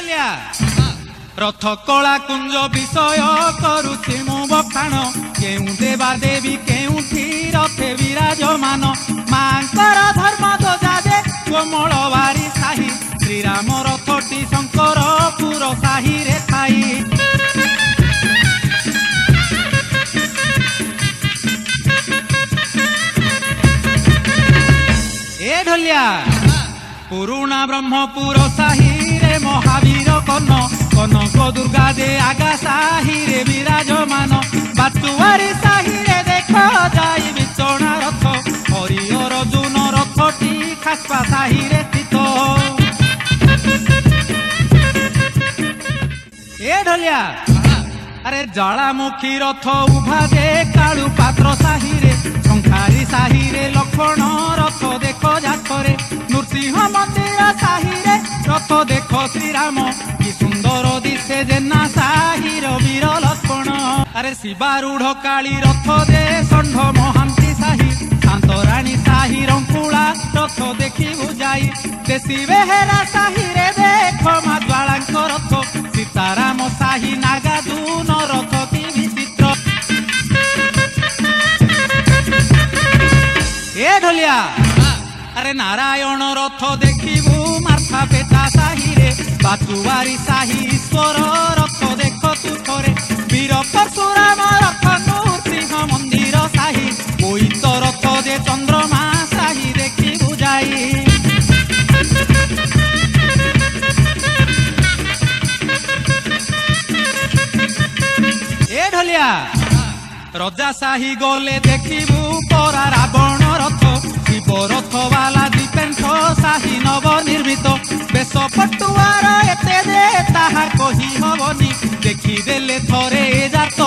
ढलिया रथ कला कुंज विषय करुछि मु बखाण केउ देवा देवी केउठी रथे विराजमान मांकर धर्म ध्वजा दे कोमलवारी साही श्रीराम रथटी शंकरपुर साही रे थाई ए ढलिया पुरुणा ब्रह्मपुर साही रे महावीर कर्ण कनक दुर्गा दे आगा साही रे विराजमान बातुआरी साही रे देख जाई बिचଣା रथ हरि अर्जुन रथटी खासपा साही रे स्थित ए ढलिया अरे ज्वालामुखी रथ उभा दे कालू पात्र साही रे शंखारी साही रे लक्ष्मण रथ देख जाकरे नृसिंह मंदिर साही रे रथ देख श्रीराम कि सुंदर दिशे जेना साही वीर लक्ष्मण अरे शिवारूढ़ काली रथ दे षण्ढ महांती साही शांतराणी साही रंकुला रथ देखी बुझाई देशी बेहेरा साही रे देख मा ज्वालांक रथ सीताराम साही नागार्जुन रथ की विचित्र ए ढलिया अरे नारायण रथ देखिबू मार्था पेटा साही रे बातुआरी साही ईश्वर रथ देख तू थरे वीर परशुराम रथ नृसिंह मंदिर साही बोईत रथ दे चंद्रमा साही देखी बुझाई ए ढलिया रजा साही गले देखिबू परा रावण रथ शिव रथ वाला दीपेंठ साही नव निर्मित बेश पटुआर एते दे ताहा कही हबनी देखी देले थरे जात